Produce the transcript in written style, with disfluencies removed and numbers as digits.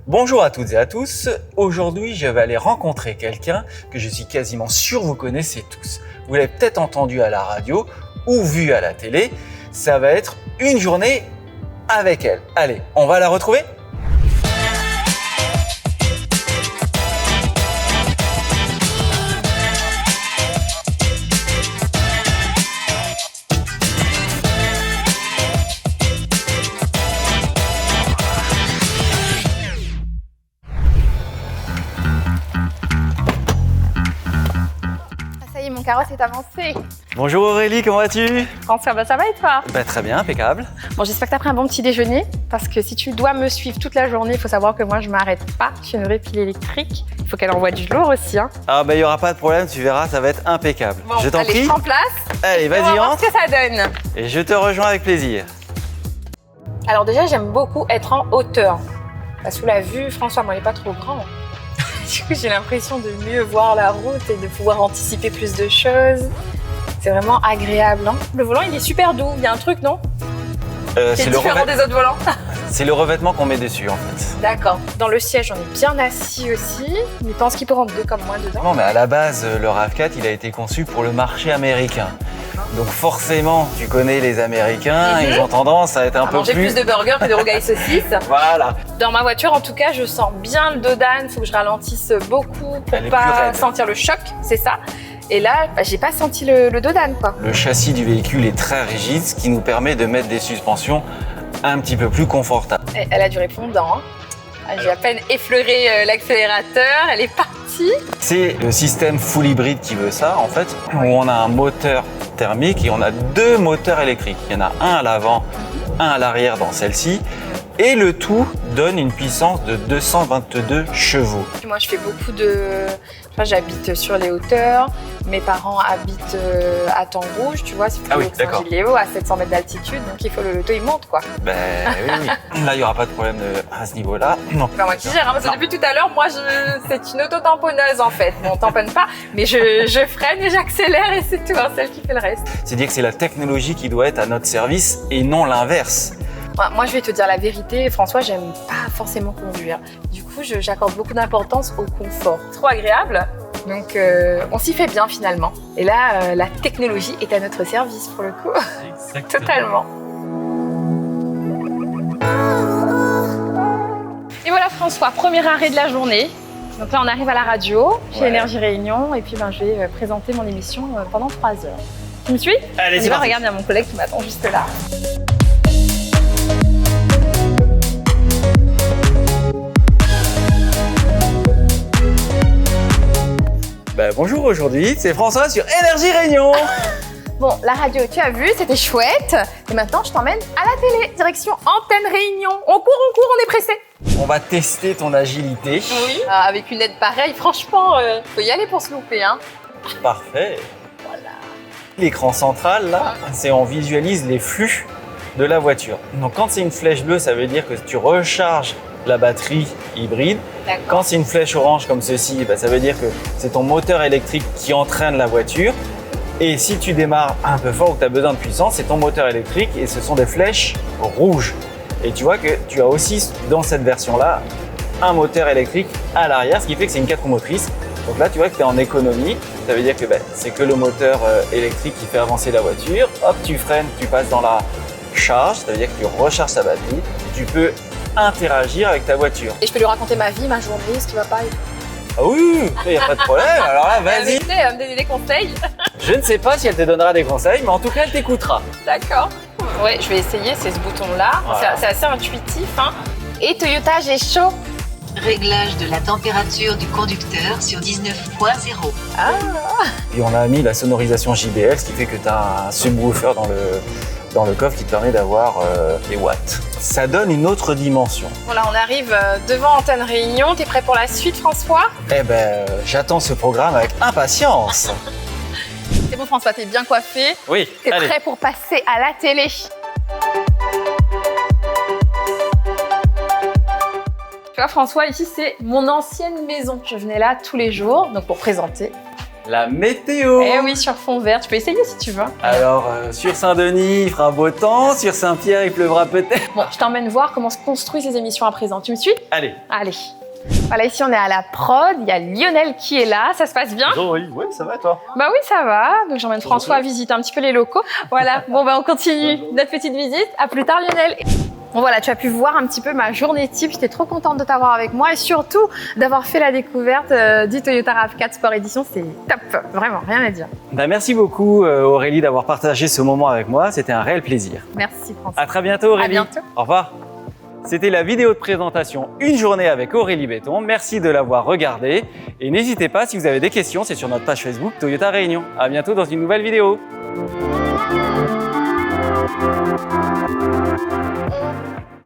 Bonjour à toutes et à tous. Aujourd'hui, je vais aller rencontrer quelqu'un que je suis quasiment sûr vous connaissez tous. Vous l'avez peut-être entendu à la radio ou vu à la télé. Ça va être une journée avec elle. Allez, on va la retrouver ? Mon carrosse est avancé. Bonjour Aurélie, comment vas-tu ? François, ça va et toi ? Très bien, impeccable. Bon, j'espère que tu as pris un bon petit déjeuner parce que si tu dois me suivre toute la journée, il faut savoir que moi je m'arrête pas. Je suis une vraie pile électrique. Il faut qu'elle envoie du lourd aussi. Ah il y aura pas de problème, tu verras, ça va être impeccable. Bon, je t'en allez, prie. je prends place. Allez, On va vas-y, voir entre. ce que ça donne. Et je te rejoins avec plaisir. Alors déjà, j'aime beaucoup être en hauteur. Parce que la vue, François, moi, elle n'est pas trop grande. Du coup, j'ai l'impression de mieux voir la route et de pouvoir anticiper plus de choses. C'est vraiment agréable. Hein. Le volant, il est super doux. Il y a un truc, non ? C'est différent des autres volants. C'est le revêtement qu'on met dessus, en fait. D'accord. Dans le siège, on est bien assis aussi. Mais je pense qu'il peut rentrer deux comme moi dedans. Non, mais à la base, le RAV4, il a été conçu pour le marché américain. Donc forcément, tu connais les Américains, ils ont tendance à être un peu manger plus de burgers que de rougail saucisse. Voilà. Dans ma voiture, en tout cas, je sens bien le dos d'âne. Il faut que je ralentisse beaucoup pour pas sentir le choc, c'est ça. Et là, j'ai pas senti le dos d'âne, quoi. Le châssis du véhicule est très rigide, ce qui nous permet de mettre des suspensions un petit peu plus confortables. Elle a du répondant. J'ai à peine effleuré l'accélérateur, elle est partie. C'est le système full hybride qui veut ça, en fait, où on a un moteur thermique et on a deux moteurs électriques. Il y en a un à l'avant, un à l'arrière dans celle-ci. Et le tout donne une puissance de 222 chevaux. Moi, je fais beaucoup de... J'habite sur les hauteurs. Mes parents habitent à Tanrouge, tu vois, c'est plutôt Saint-Gilles-Léo, à 700 mètres d'altitude. Donc, il faut le loto, il monte, quoi. Oui. Là, il n'y aura pas de problème à ce niveau-là. Non. Enfin, moi qui gère, parce que depuis tout à l'heure, moi, c'est une auto-tamponneuse, en fait. Bon, on tamponne pas, mais je freine et j'accélère et c'est tout, celle qui fait le reste. C'est-à-dire que c'est la technologie qui doit être à notre service et non l'inverse. Moi, je vais te dire la vérité, François, j'aime pas forcément conduire. Du coup, j'accorde beaucoup d'importance au confort. Trop agréable, donc on s'y fait bien finalement. Et là, la technologie est à notre service pour le coup. Exactement. Totalement. Et voilà François, premier arrêt de la journée. Donc là, on arrive à la radio, chez Énergie Réunion, et puis je vais présenter mon émission pendant 3 heures. Tu me suis ? Allez, c'est parti. Regarde, il y a mon collègue qui m'attend juste là. Bonjour, aujourd'hui, c'est François sur Énergie Réunion. Bon, la radio, tu as vu, c'était chouette. Et maintenant, je t'emmène à la télé, direction Antenne Réunion. On court, on est pressé. On va tester ton agilité. Oui. Avec une aide pareille, franchement, faut y aller pour se louper. Hein. Parfait. Voilà. L'écran central, là, c'est on visualise les flux de la voiture. Donc quand c'est une flèche bleue, ça veut dire que tu recharges la batterie hybride. Quand c'est une flèche orange comme ceci, ça veut dire que c'est ton moteur électrique qui entraîne la voiture. Et si tu démarres un peu fort ou que tu as besoin de puissance, c'est ton moteur électrique et ce sont des flèches rouges. Et tu vois que tu as aussi dans cette version-là un moteur électrique à l'arrière, ce qui fait que c'est une 4 roues motrices. Donc là, tu vois que tu es en économie. Ça veut dire que c'est que le moteur électrique qui fait avancer la voiture. Hop, tu freines, tu passes dans la charge, ça veut dire que tu recharges ta batterie. Tu peux interagir avec ta voiture. Et je peux lui raconter ma vie, ma journée, ce qui va pas. Ah oui, il n'y a pas de problème. Alors là, vas-y. Elle va me donner des conseils. Je ne sais pas si elle te donnera des conseils, mais en tout cas, elle t'écoutera. D'accord. Ouais, je vais essayer, c'est ce bouton-là. Voilà. C'est assez intuitif. Hein. Et Toyota, j'ai chaud. Réglage de la température du conducteur sur 19.0. Ah. Puis on a mis la sonorisation JBL, ce qui fait que tu as un subwoofer dans le coffre qui te permet d'avoir des watts. Ça donne une autre dimension. Voilà, on arrive devant Antenne Réunion. T'es prêt pour la suite, François ? J'attends ce programme avec impatience. C'est bon, François, t'es bien coiffé. Oui, t'es prêt pour passer à la télé. Tu vois, François, ici, c'est mon ancienne maison. Je venais là tous les jours, donc pour présenter la météo. Eh oui, sur fond vert. Tu peux essayer si tu veux. Alors, sur Saint-Denis, il fera beau temps. Sur Saint-Pierre, il pleuvra peut-être. Bon, je t'emmène voir comment se construisent les émissions à présent. Tu me suis? Allez. Allez. Voilà, ici on est à la prod, il y a Lionel qui est là, ça se passe bien? Oui, ça va toi? Bah oui, ça va. Donc j'emmène François à visiter un petit peu les locaux. Voilà, bon bah on continue notre petite visite. À plus tard Lionel. Bon voilà, tu as pu voir un petit peu ma journée type. J'étais trop contente de t'avoir avec moi et surtout d'avoir fait la découverte du Toyota RAV4 Sport Edition. C'est top, vraiment, rien à dire. Bah, merci beaucoup Aurélie d'avoir partagé ce moment avec moi. C'était un réel plaisir. Merci François. À très bientôt Aurélie. À bientôt. Au revoir. C'était la vidéo de présentation Une journée avec Aurélie Béton. Merci de l'avoir regardée. Et n'hésitez pas, si vous avez des questions, c'est sur notre page Facebook Toyota Réunion. À bientôt dans une nouvelle vidéo.